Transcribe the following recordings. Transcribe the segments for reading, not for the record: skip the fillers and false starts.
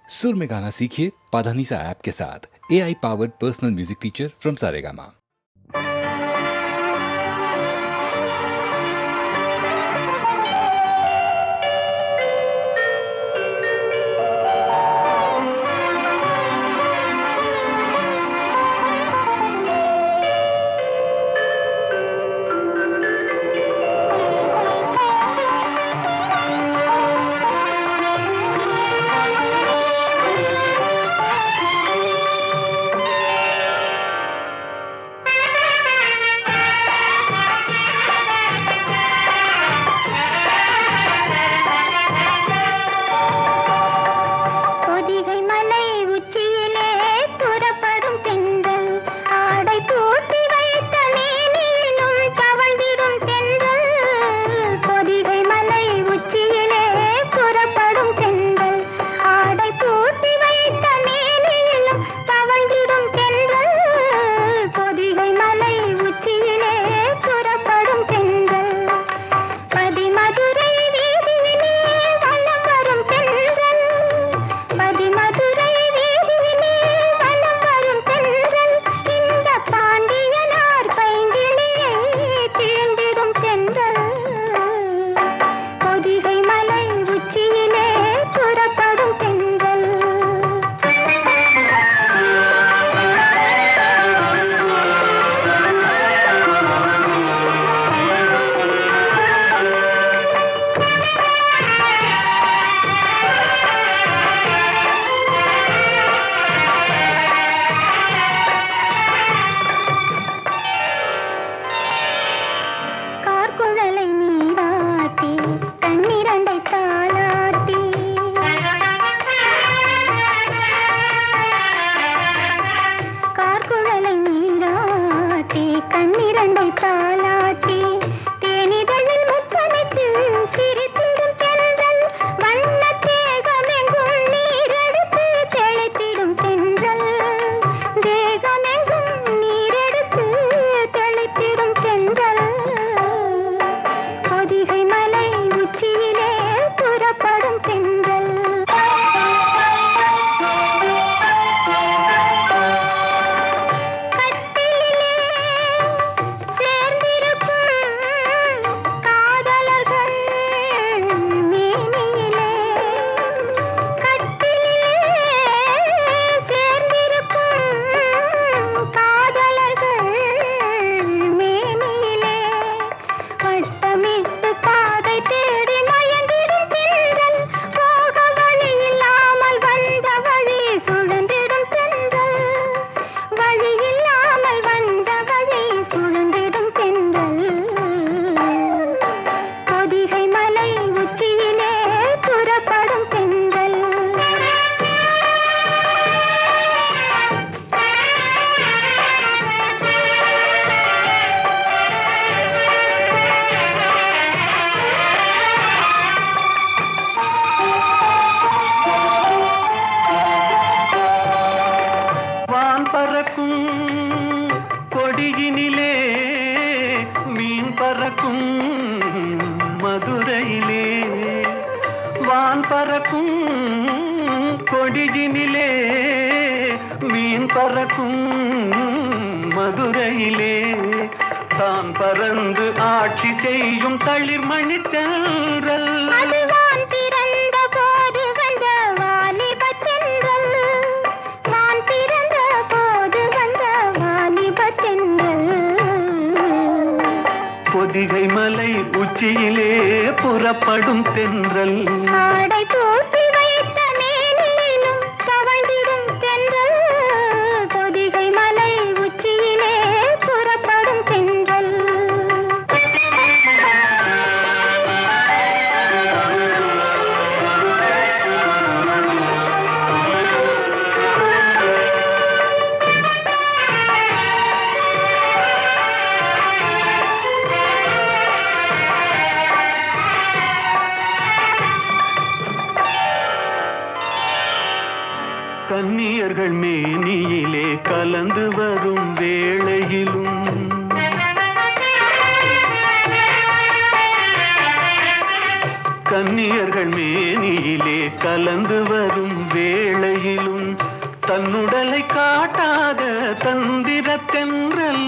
सुर में गाना सीखिए पाधानीसा ऐप के साथ। AI powered personal music teacher from Saregama. கன்னியர்கள் மேனியிலே கலந்து வரும் வேளையிலும் கன்னியர்கள் மேனியிலே கலந்து வரும் வேளை வேளையிலும் தன்னுடலை காட்டாத தந்திர தென்றல்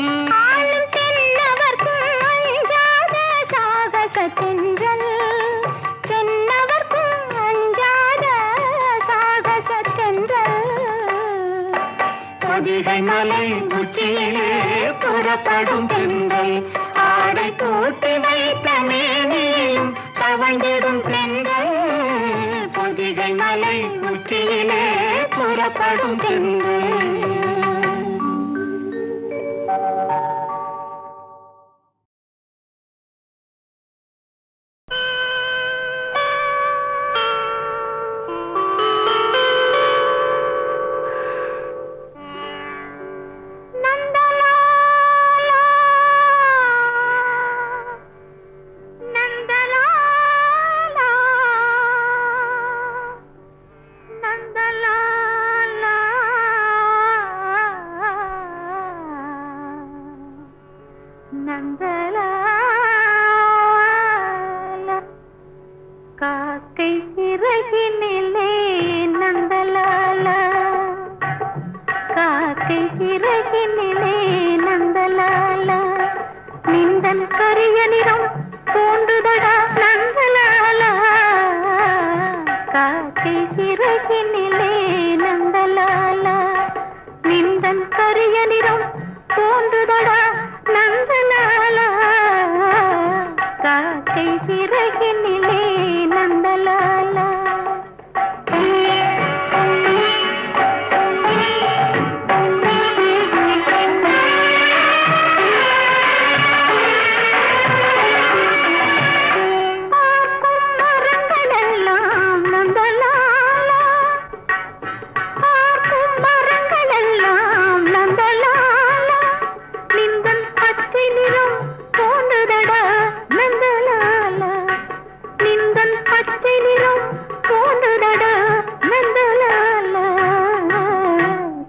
பொதிகை மலை உச்சியிலே புறப்படும் பெண்கள் ஆடை போட்டு வைத்த மேனியும் தவண்டிடும் பெண்கள் பொதிகை மலை உச்சியிலே புறப்படும் பெண்கள். காக்கை சிறகினிலே நந்தலாலா காக்கை சிறகினிலே நந்தலாலா நிந்தன் கரிய நிறம் தோன்றுதடா நந்தலாலா காக்கை சிறகினிலே நந்தலாலா நிந்தன் கரிய நிறம் தோன்றுதடா நந்தலாலா காக்கை சிறகினிலே நந்தலாலா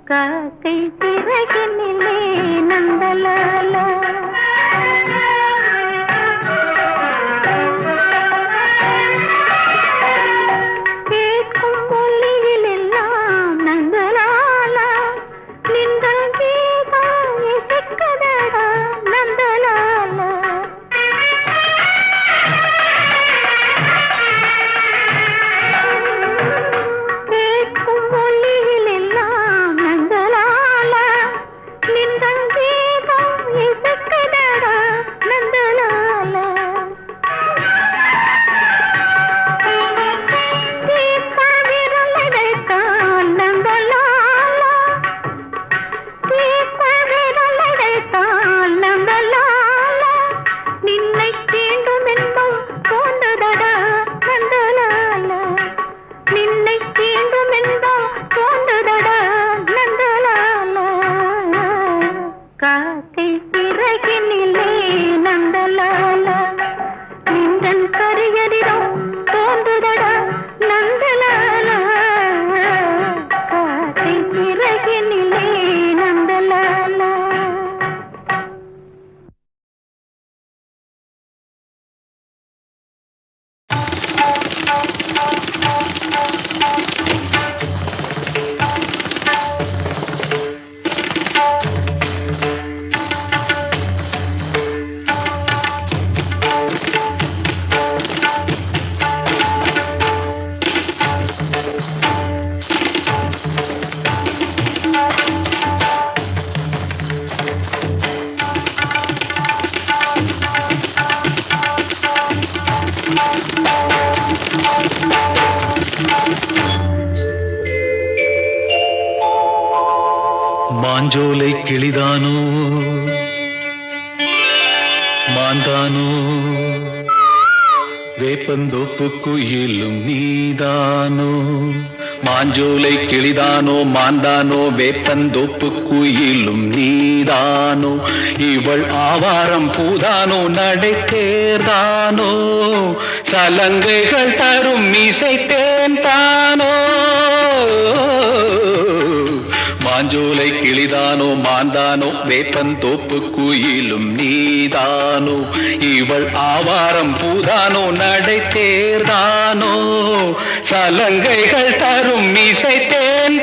காக்கை சிறகினிலே நந்தலாலா கேட்கும் ஒலியிலெல்லாம் நந்தலாலா நின்றல் கீதம் இசைக்குதடா நந்தலாலா கேட்கும் ஒலியிலெல்லாம் நந்தலாலா நின்றல் கீதம் இசைக்குதடா நந்தலாலா தீர்த்த விரலடைத்தான் நந்தலாலா தீர்த்த விரலடைத்தான் நந்தலாலா நின்னை தீண்டும் இன்பம் தோன்றுதடா நந்தலாலா நின்னை தீண்டும் இன்பம் தோன்றுதடா நந்தலாலா காக்கை சிறகினிலே நந்தலாலா நின்றன் கரியரிடம் தோன்றுதடா நந்தலாலா காக்கை சிறகினிலே நந்தலாலா மாஞ்சோலை கிளிதானோ மாந்தானோ வேப்பந்தோப்பு குயிலும் நீதானோ மாஞ்சோலை கிளிதானோ மாந்தானோ வேப்பந்தோப்பு குயிலும் நீதானோ இவள் ஆவாரம் பூதானோ நடை தேர்தானோ சலங்கைகள் தரும் இசை தேன்தானோ மாஞ்சோலை கிளிதானோ மாந்தானோ வேப்பந்தோப்பு குயிலும் நீதானோ இவள் ஆவாரம் பூதானோ நடை தேர்தானோ சலங்கைகள் தரும் இசை தேன்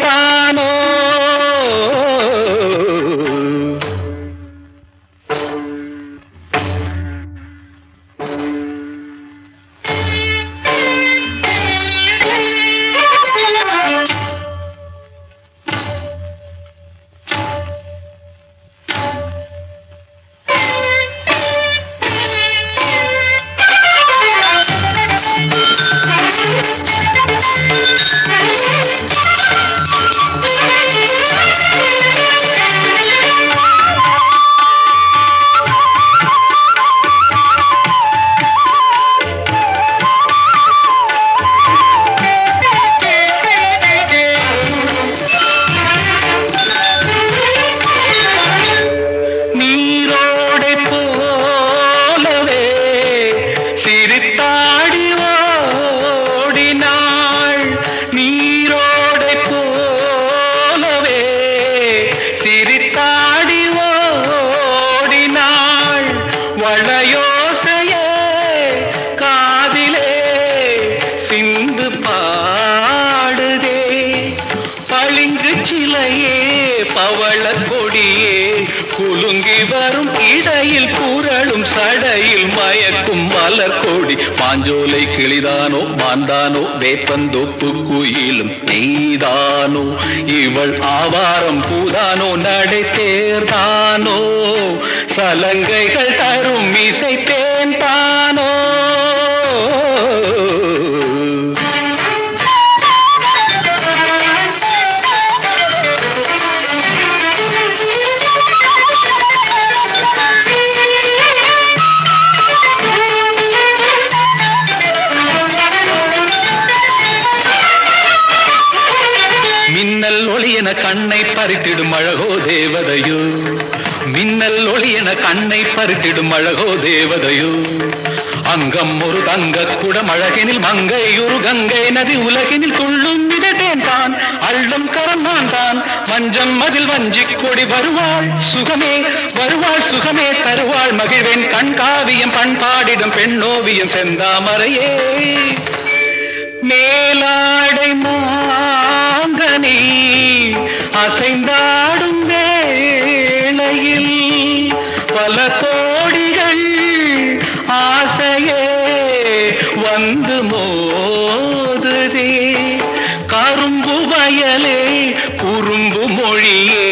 திருச்சிலையே பவள கொடியே குலுங்கி வரும் இடையில் புரளும் சடையில் மயக்கும் மலர் கொடி மாஞ்சோலை கிளிதானோ மாந்தானோ வேப்பந்தோப்பு குயிலும் நீதானோ இவள் ஆவாரம் பூதானோ நடை தேர்தானோ சலங்கைகள் தரும் இசை தேன் தானோ மின்னல் ஒளியன கண்ணை பறித்திடும் அழகோ தேவதையோ மின்னல் ஒளியன கண்ணை பறித்திடும் அழகோ தேவதையோ அங்கம் ஒரு தங்க குடம் அழகினில் மங்கை ஒரு கங்கை நதி உலகினில் துள்ளும் மிதட்டேன் தான் அள்ளும் கரந்தான் தான் மஞ்சம் மதில் வஞ்சிக் கொடி வருவாள் சுகமே தருவாள் மகிழ்வேன் கண்காவியம் பண்பாடிடும் பெண்ணோவியம் செந்தாமரையே மேலாடை மாங்கனி அசைந்தாடும் வேளையில் பல கோடிகள் ஆசையே வந்து மோதுதே கரும்பு வயலே குறும்பு மொழியே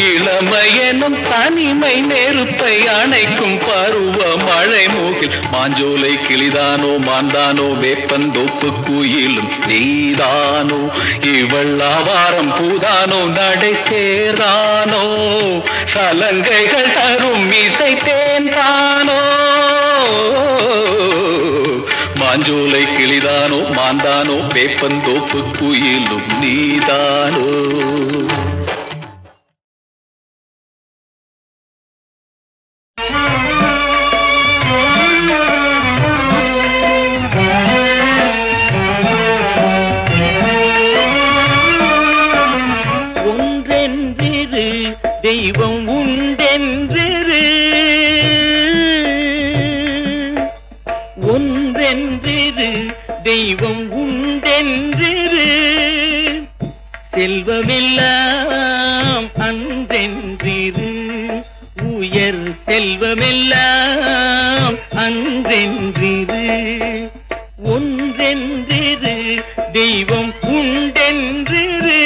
இளமையெனும் தனிமை நெருப்பை அணைக்கும் பருவ மழை மூகில் மாஞ்சோலை கிளிதானோ மாந்தானோ வேப்பந்தோப்பு குயிலும் நீதானோ இவள் ஆவாரம் பூதானோ நடை சேர்தானோ சலங்கைகள் தரும் இசை தேன் தானோ மாஞ்சோலை கிளிதானோ மாந்தானோ வேப்பந்தோப்பு குயிலும் நீதானோ தெய்வம் உண்டென்றிரு ஒன்றென்றிரு தெய்வம் உண்டென்றிரு செல்வமெல்லாம் அன்றென்றிரு உயர் செல்வமெல்லாம் அன்றென்றிரு ஒன்றென்றிரு தெய்வம் உண்டென்றிரு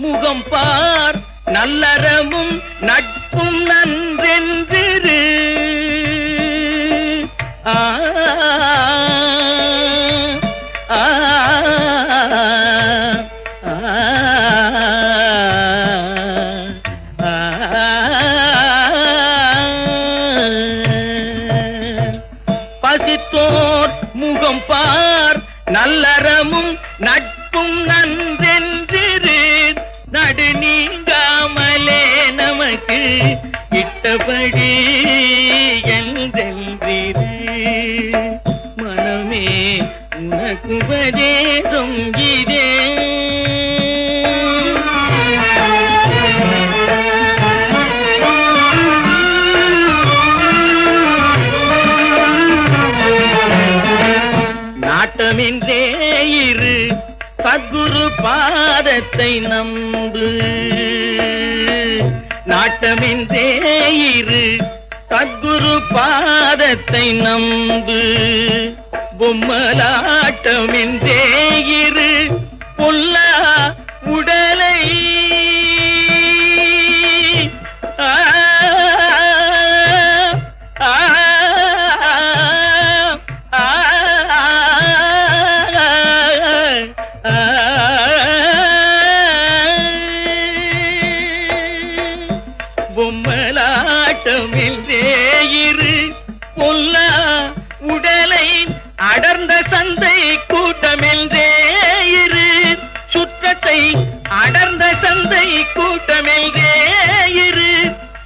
முகம் பார் நல்லறமும் நட்பும் நன்றென்றிரு பசித்தோர் முகம் பார் நல்லறமும் நட்பும் நன்றென்றிரு நடு நீங்காமலே நமக்கு இட்டபடி என்றென்றிரு மனமே உனக்கு உபதேசம் இதே நாட்டமின்றே இரு சத்குரு பாதத்தை நம்பு நாட்டமின்றே இரு சத்குரு பாதத்தை நம்பு பொம்மலாட்டமின்றே இரு பொல்லா உடலை பொம்மலாட்டமின்றே இரு பொல்லா உடலை அடர்ந்த சந்தை கூட்டமின்றே இரு சுற்றத்தை அடர்ந்த சந்தை கூட்டமின்றே இரு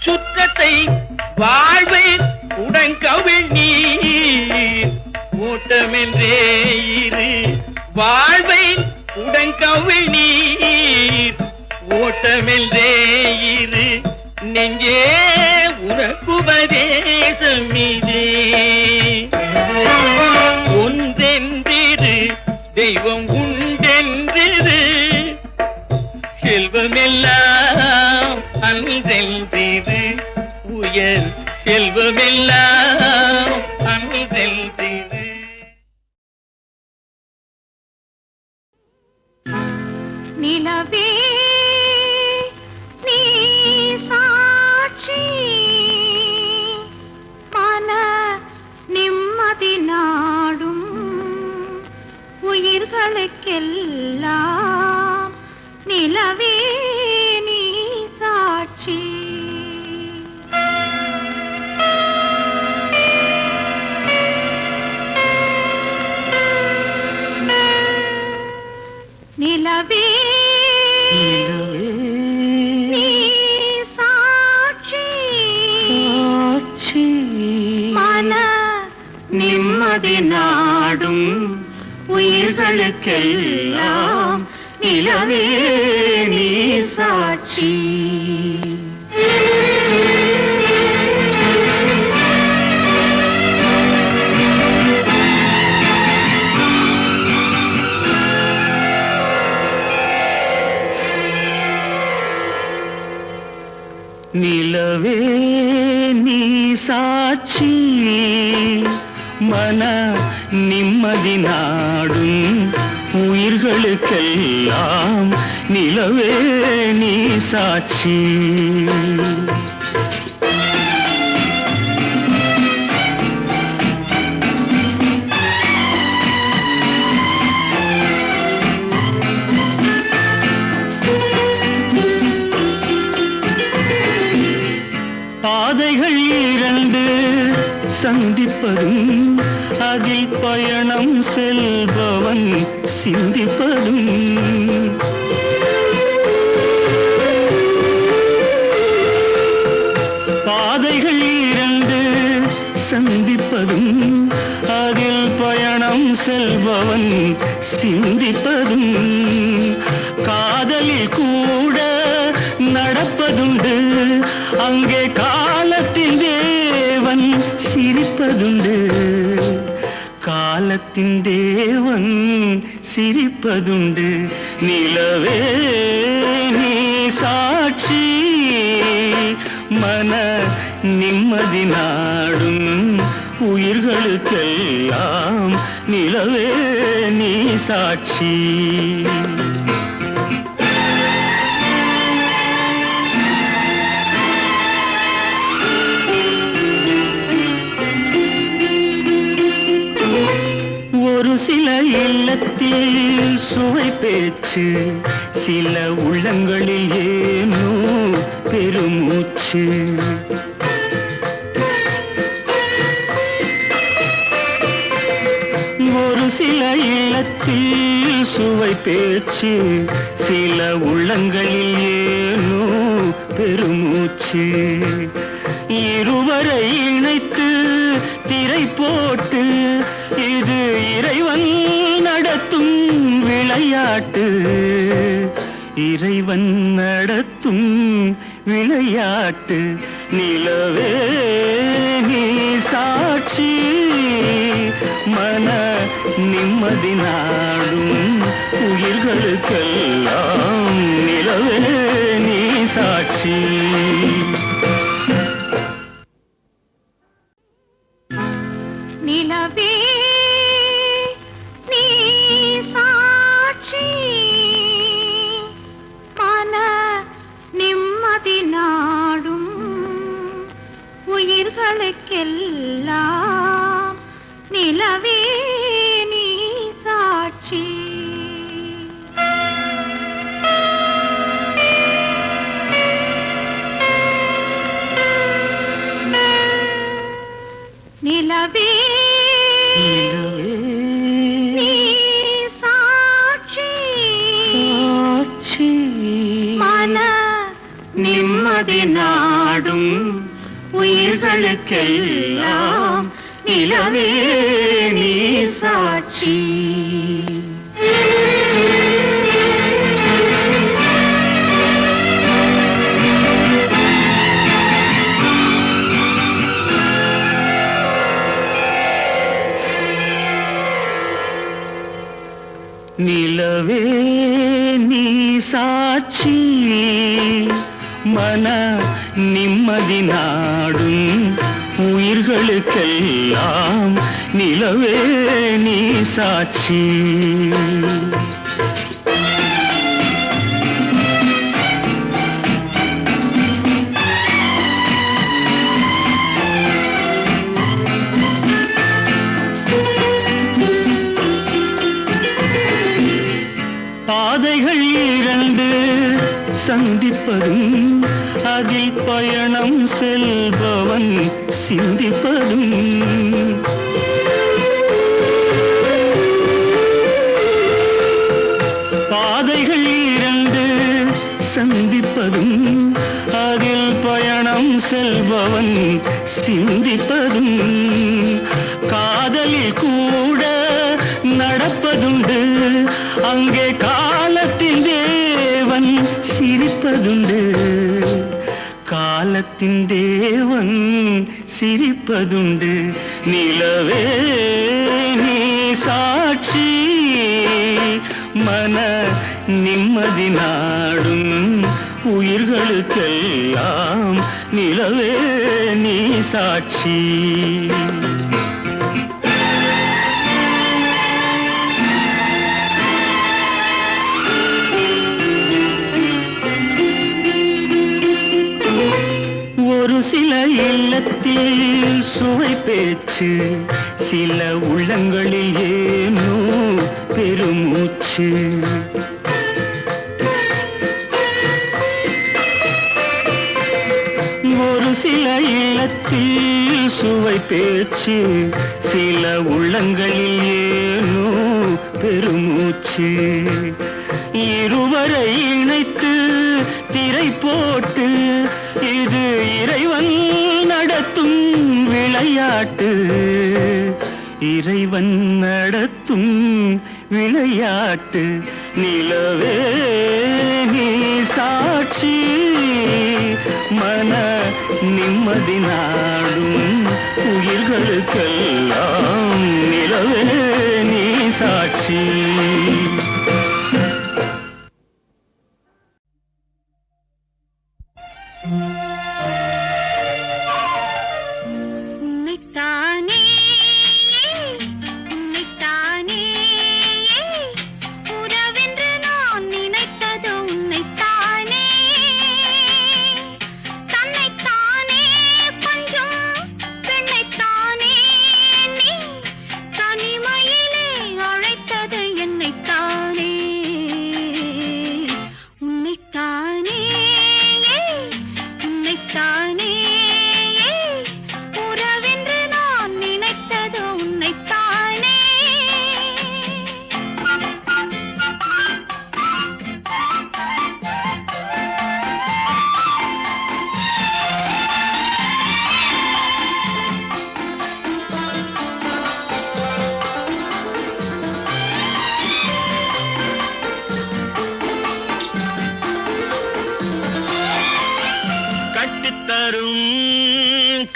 சுற்றத்தை வாழ்வை உடன்கவிழ் நீர் ஓட்டமின்றே இரு வாழ்வை உடன்கவிழ் நீர் ஓட்டமென்றே இரு நெஞ்சே உனக்குபதேசம் இதே. ஒன்றென்றிரு தெய்வம் உண்டென்றிரு செல்வமெல்லாம் அன்றென்றிரு உயர் செல்வமெல்லாம் அன்றென்றிரு. நிலவே நீ சாட்சி மன நிம்மதி நாடும் உயிர்களுக்கெல்லாம் நிலவே நீ சாட்சி. நிலவே நீ சாட்சி மன நிம்மதி நாடும் உயிர்களுக்கெல்லாம் நிலவே நீ சாட்சி. நிலவே நீ சாட்சி மன நிம்மதி நாடும் உயிர்களுக்கெல்லாம் நிலவே நீ சாட்சி. பாதைகள் இரண்டு சந்திப்பதும் அதில் பயணம் செல்பவன் சிந்திப்பதும் பாதைகள் இரண்டு சந்திப்பதும் அதில் பயணம் செல்பவன் சிந்திப்பதும் காதலில் கூட நடப்பதுண்டு அங்கே காலத்தின் தேவன் சிரிப்பதுண்டு காலத்தின் தேவன் சிரிப்பதுண்டு. நிலவே நீ சாட்சி மன நிம்மதி நாடும் உயிர்களுக்கெல்லாம் நிலவே நீ சாட்சி. ஒரு சில இல்லத்தில் சுவை பேச்சு சில உள்ளங்களில் ஏனோ பெருமூச்சு. ஒரு சில இல்லத்தில் சுவை பேச்சு சில உள்ளங்களில் ஏனோ பெருமூச்சு. இருவரை இணைத்து திரை போட்டு இது இறைவன் நடத்தும் விளையாட்டு இறைவன் நடத்தும் விளையாட்டு. நிலவே நீ சாட்சி மன நிம்மதி நாடும் உயிர்களுக்கெல்லாம் நிலவே நீ சாட்சி. நிலவே நீ சாட்சி மன நிம்மதி நாடும் உயிர்களுக்கெல்லாம் நிலவே நீ சாட்சி. நிலவே நீ சாட்சி மன நிம்மதி நாடும் உயிர்களுக்கெல்லாம் நிலவே நீ சாட்சி. நீ சாட்சி மன நிம்மதி நாடும் உயிர்களுக்கெல்லாம் நிலவே நீ சாட்சி. பாதைகள் இரண்டு சந்திப்பதும் அதில் பயணம் செல்பவன் சிந்திப்பதும் பாதைகள் இரண்டு சந்திப்பதும் அதில் பயணம் செல்பவன் சிந்திப்பதும் காதலில் கூட நடப்பதுண்டு அங்கே காலத்தின் தேவன் சிரிப்பதுண்டு காலத்தின் தேவன் சிரிப்பதுண்டு நிலவே நீ சாட்சி மன நிம்மதி நாடும் உயிர்களுக்கெல்லாம் நிலவே நீ சாட்சி. ஒரு சில இல்லத்தில் சுவை பேச்சு சில உள்ளங்களில் ஏனோ பெருமூச்சு. ஒரு சில இல்லத்தில் சுவை பேச்சு சில உள்ளங்களில் ஏனோ பெருமூச்சு. இருவரை இணைத்து திரை போட்டு இது இறைவன் நடத்தும் விளையாட்டு இறைவன் நடத்தும் விளையாட்டு நிலவே நீ சாட்சி மன நிம்மதி நாடும் உயிர்களுக்கெல்லாம் நிலவே நீ சாட்சி.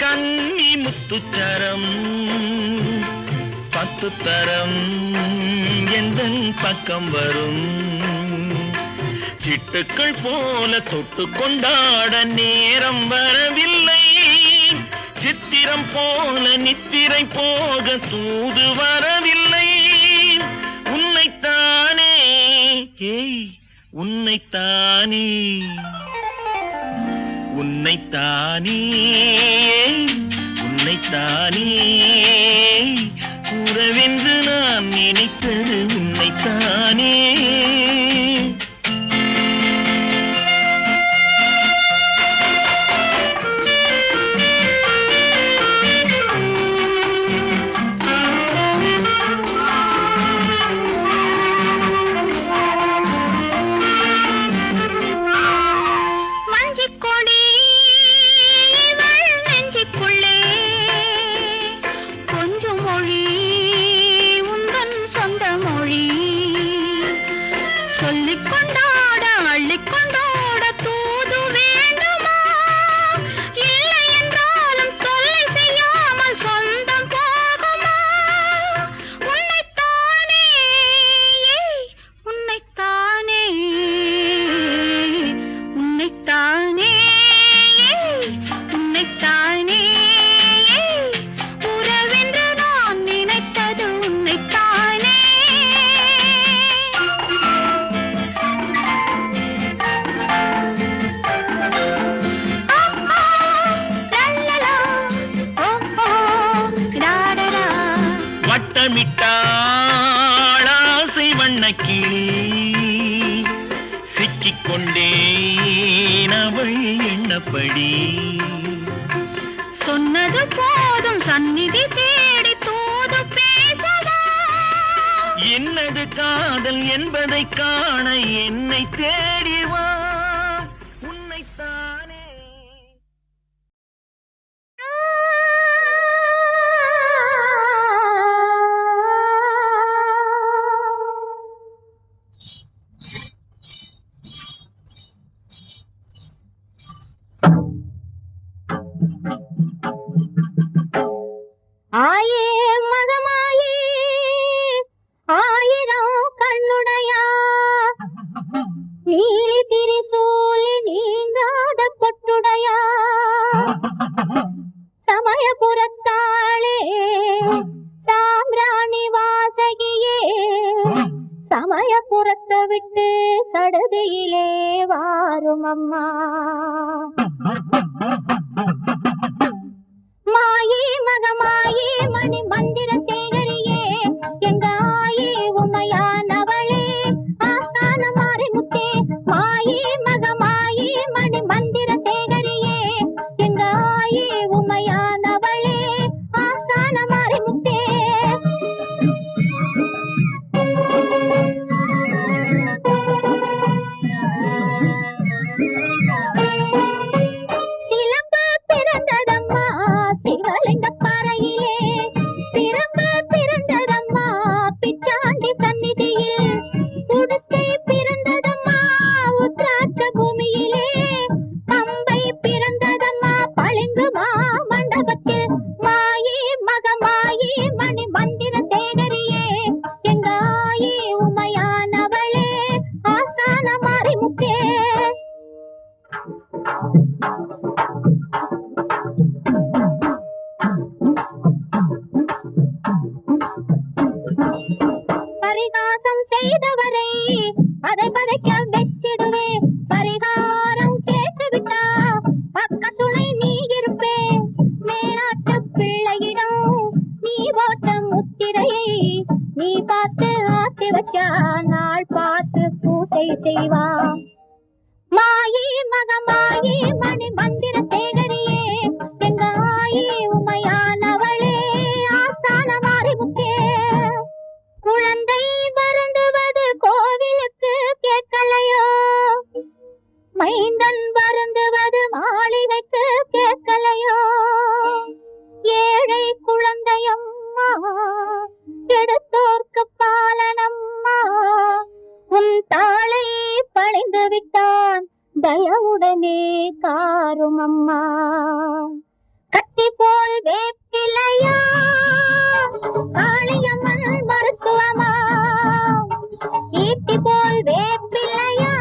கன்னி முத்துச்சரம் 10 தரம் எந்தன் பக்கம் வரும் சிட்டுக்கள் போல தொட்டு கொண்டாட நேரம் வரவில்லை சித்திரம் போல நித்திரை போக தூது வரவில்லை உன்னைத்தானே ஏய் உன்னைத்தானே உன்னைத்தானே உன்னைத்தானே கூறவென்று நான் நினைத்தது உன்னைத்தானே உன்னைத்தானே வட்டமிட்டாள் ஆசை வண்ணக்கிளி சிக்கிக்கொண்டேன் அவள் எண்ணப்படி. சொன்னது போதும் சந்நிதி தேடி தூது பேசவா? என்னது காதல் என்பதை காண என்னை தேடி வா. உன்னைத்தானே ஆயே மகமாயே ஆயிரம் கண்ணுடையா நீரி திரிசூலி நீங்காத பொட்டுடையா சமயபுரத்தாளே சாம்பிராணி வாசகியே சமயபுரத்தை விட்டு சடுதியிலே வாரும் அம்மா. மாயே மகமாயே மணி மந்திர சேகரியே எங்க ஆயே உமையானவளே ஆஸ்தான மாரிமுத்தே. மாயே மகமாயே மணி மந்திர சேகரியே எங்க ஆயே உமையானவளே ஆஸ்தான மாரிமுத்தே. சிலம்பு பிறந்ததம்மா சிவலிங்க பாறையிலே பிரம்பு பிறந்ததம்மா பிச்சாண்டி சந்நிதியில் உடுக்கை பிறந்ததம்மா உத்ராட்ச பூமியிலே பம்பை பிறந்ததம்மா பளிங்கு மண்டபத்தில். மாயே மகமாயே மணி மந்திர சேகரியே எங்க ஆயே உமையானவளே ஆஸ்தான மாரிமுத்தே. பரிகாசம் செய்தவரை அதை பதைக்க வச்சிடுவே. பரிகாரம் கேட்டுவிட்டா பக்கத்துணை நீ இருப்பே. மேலாட்டு பிள்ளையிடம் நீ போட்ட முத்திரையை நீ பார்த்து ஆத்தி வச்சா நாள் பார்த்து பூசை செய்வா. மாயே மகமாயே மணி மந்திர சேகரியே எங்க ஆயே உமையானவளே ஆஸ்தான மாரிமுத்தே. குழந்தை வருந்துவது கோவிலுக்கு கேட்கலையோ மைந்தன் வருந்துவது மாளிகைக்கு கேட்கலையோ. ஏழை குழந்தையம்மா எடுத்தோர்க்கு பாலனம்மா உன் தாளை பணிந்து விட்டான் தயவுடனே காரும் அம்மா. கத்தி போல் வேப்பிலையா காளியம்மன் மருத்துவமா ஈட்டி போல் வேப்பிலையா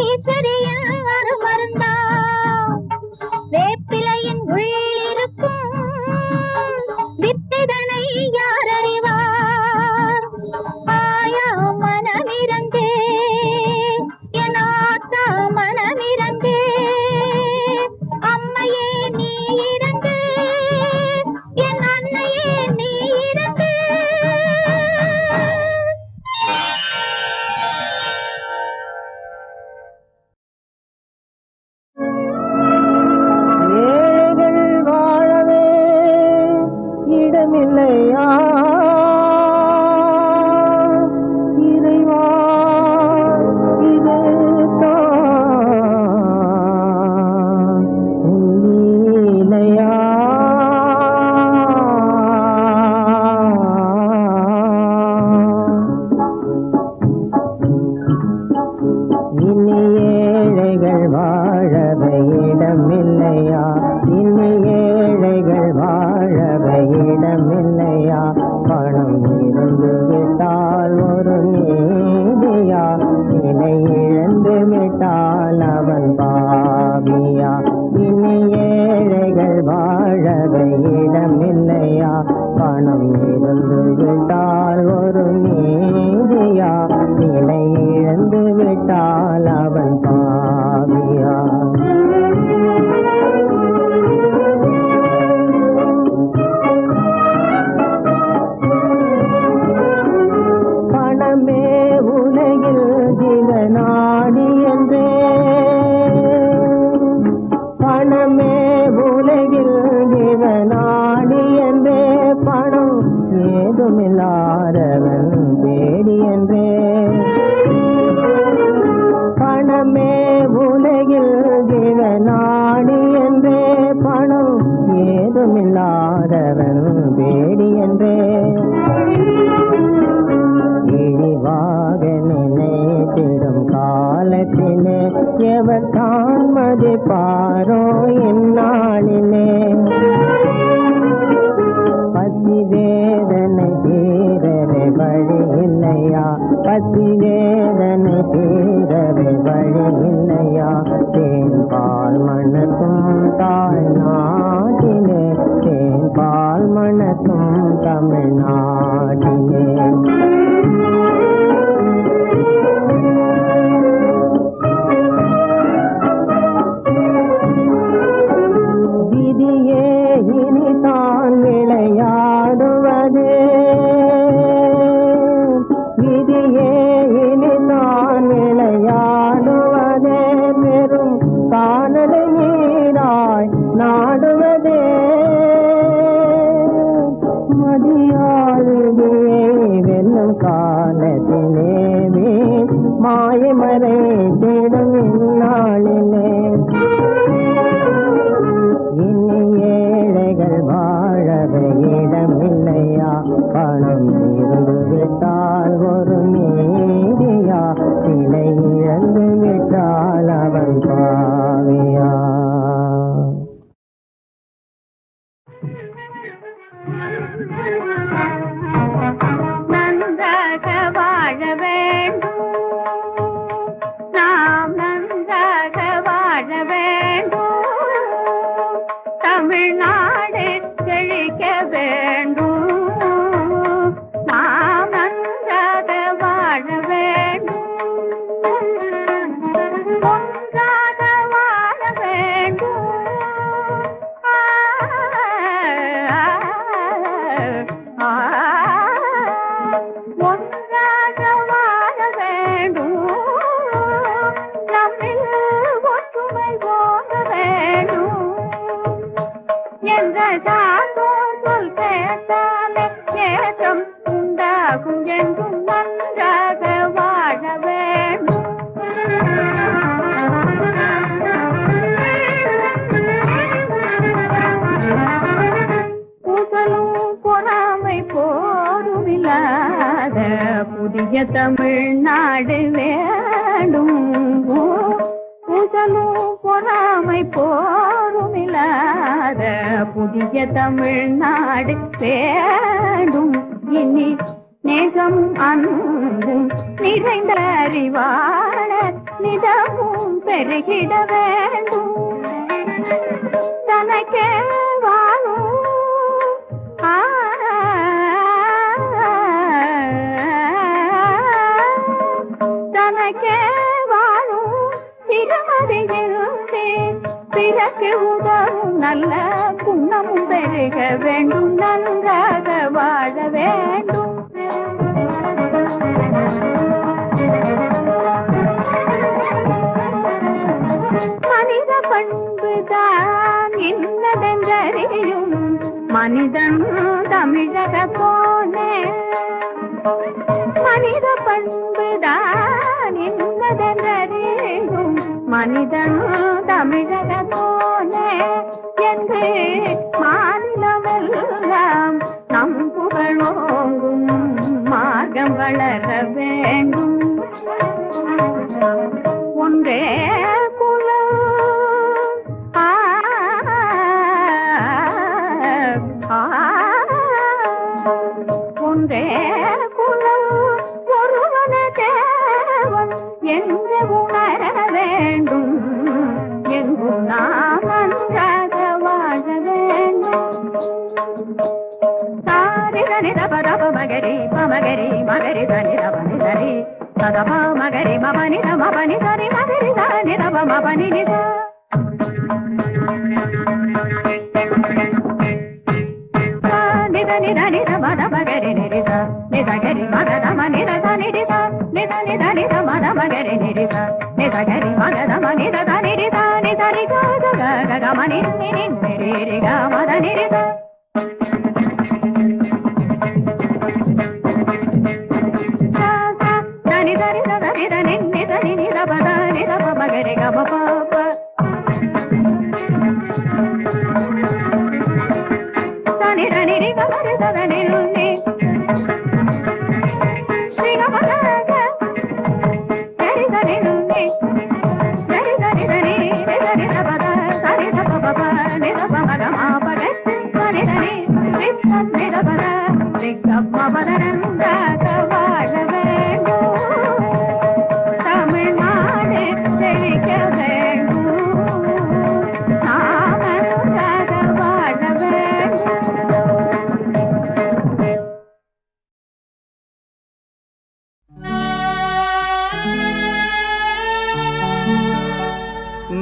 ஈஸ்வரியன் மருந்தா. வேப்பிலையின் உள்ளிருக்கும் வித்திதனை யார் அறிவார்? ஆயா மனமிரந்து என் ஆத்தா மனமிரந்து அம்மையே நீ இறந்து என் அன்னையே நீ இறந்து. ஏழைகள் வாழவே இடமில்லையா இறைவா? இது இல்லையா? இனி ஏழைகள் வாழவே இடமில்லையா? இனி ஏழைகள் வாழவே இடமில்லையா? பணம் இருந்து விட்டால் ஒரு நீதியா? நிலை இழந்து விட்டால் அவன் பாவியா? இனி ஏழைகள் வாழவே இடமில்லையா? பணம் இருந்து விட்டால் ஒரு நீதியா? நிலை இழந்து விட்டால் அவன் பாவியா? எவர் தான் மதிப்பாரோ இந்நாளிலே பசி வேதனை தீரவே வழி இல்லையா பசி வேதனை தீரவே வழி இல்லையா தேன் பால் மணக்கும் தாய் நாட்டிலே தேன் பால் மணக்கும் தமிழ்நாட்டிலே விதியே இனிதான் விளையாடுவதே விதியே இனிதான் விளையாடுவதே பெரும் காணலை நீராய் நாடுவதே மதியாழுதியே வெல்லும் காலத்திலே மாயமறை தேடும் இந்நாளிலே இனி ஏழைகள் வாழவே இடமில்லையா பணம் இருந்து விட்டால் ஒரு நீதியா சிலை இழந்து விட்டால் அவன் பாவியா நன்றாக வாழ வேண்டும் நாம் நன்றாக வாழ வேண்டும் தமிழ்நாடு செழிக்க வேண்டும் நாம் நன்றாக வாழ வேண்டும் ஒன்றாக வாழ வேண்டும் ஒன்றாக வாழ வேண்டும் நம்மில் ஒற்றுமை போக வேண்டும் என்ற சான்றோர் சொல் கேட்டாலே ஏற்றம் உண்டாகும் என்றும் நன்றாக வாழ வேண்டும் பூசலும் பொறாமை போருமில்லாத புதிய தமிழ்நாடு வேண்டும் பூசலும் பொறாமை போருமில்லாத புதிய தமிழ்நாடு வேண்டும் இனி நேசம் அன்பும் நிறைந்த அறிவாளர் நிதமும் பெருகிட வேண்டும் தனக்கே வாழும் தனக்கே வாழும் திருமதியிலே பிறகு உதவும் நல்ல குணமும் பெருக வேண்டும் நன்றாக வாழ வேண்டும் மனித பண்புதான் இன்னதென்றறியும் மனிதன் தமிழக போனே மனித பண்புதான் இன்னதென்றறியும் மனிதன் தமிழக போனே என்று மாநிலமெல்லாம் நம் புகழோங்கும் மார்க்கம் வளர வேண்டும் ஒன்றே குலம் ஒன்றே குலம் ஒருவன தேவன் என்று உணர வேண்டும் எங்கும் நாம் நன்றாக வாழ வேண்டும் சாரி தனி தப தப மகரி பமகரி மகரி தனி தப நிதரி ததப மகரி மபனி தமபனி தனி மகரி தனி தப மபனி நித நித நித நித மத மகரி நிரித நிதகரி மகதம நித நிரித நித நித நித மத மகரி நிரித நிதகரி மகதம நித நிரித நிதரி கத ககம நிரி நிரி க மத நிரித தனி தரி தத நித நித நித பத நித மகரி க ப தனி தனி க மரி தத நிரி ஸ்ரீ க பத சரி தனி நிரி சரி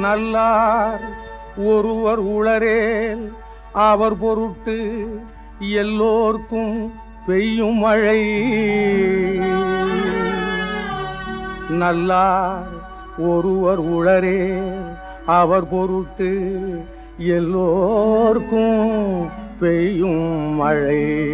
நல்லார் ஒருவர் உளரேல் அவர் பொருட்டு எல்லோர்க்கும் பெய்யும் மழை. நல்லார் ஒருவர் உளரேல் அவர் பொருட்டு எல்லோர்க்கும் பெய்யும் மழை.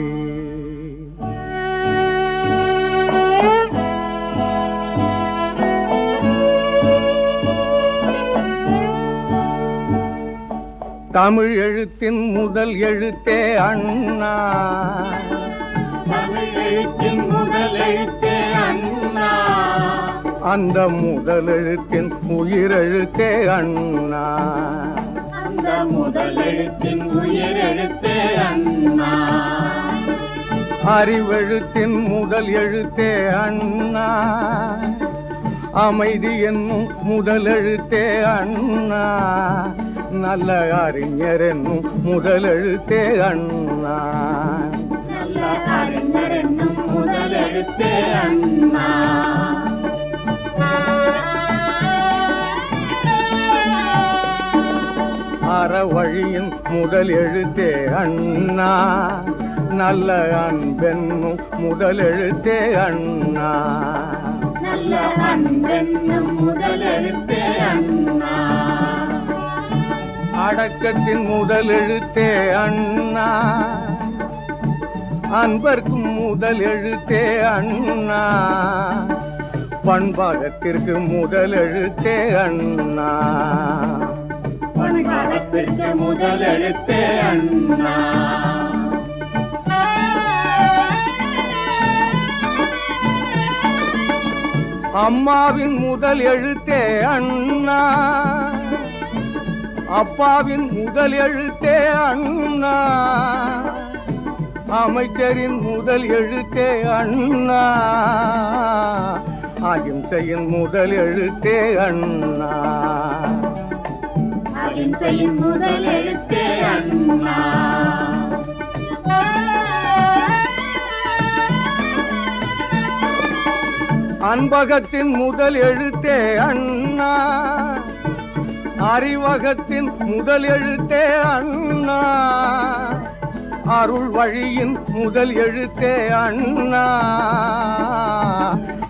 தமிழ் எழுத்தின் முதல் எழுத்தே அண்ணா. தமிழ் எழுத்தின் முதல் எழுத்தே அண்ணா. அந்த முதல் எழுத்தின் உயிரெழுத்தே அண்ணா. அந்த முதல் எழுத்தின் உயிரெழுத்தே அண்ணா. அறிவெழுத்தின் முதல் எழுத்தே அண்ணா. அமைதி என்னும் முதல் எழுத்தே அண்ணா. நல்ல அறிஞர் என்னும் முதல் எழுத்தே அண்ணா. நல்ல அறிஞர் என்னும் முதல் எழுத்தே அண்ணா. அறவழியின் முதல் எழுத்தே அண்ணா. நல்ல அன்பென்னும் முதல் எழுத்தே அண்ணா. நல்ல அன்பென்னும் முதல் எழுத்தே அண்ணா. அடக்கத்தின் முதல் எழுத்தே அண்ணா. அன்பர்க்கும் முதல் எழுத்தே அண்ணா. பண்பாகத்திற்கு முதல் எழுத்தே அண்ணா. பண்பாகத்திற்கு முதல் எழுத்தே அண்ணா. அம்மாவின் முதல் எழுத்தே அண்ணா. அப்பாவின் முதல் எழுத்தே அண்ணா. அமைச்சரின் முதல் எழுத்தே அண்ணா. அகிம்சையின் முதல் எழுத்தே அண்ணா. அகிம்சையின் முதல் எழுத்தே அண்ணா. அன்பகத்தின் முதல் எழுத்தே அண்ணா. அறிவகத்தின் முதல் எழுத்தே அண்ணா. அருள் வழியின் முதல் எழுத்தே அண்ணா.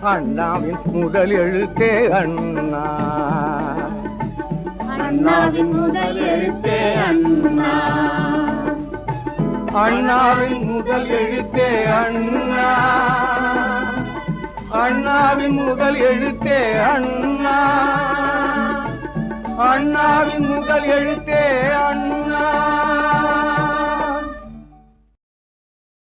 அண்ணாவின் முதல் எழுத்தே அண்ணா. அண்ணாவின் முதல் எழுத்தே அண்ணா. அண்ணாவின் முதல் எழுத்தே அண்ணா. அண்ணாவின் முதல் எழுத்தே அண்ணா. அண்ணாவின் முதல் எழுத்தே அண்ணா.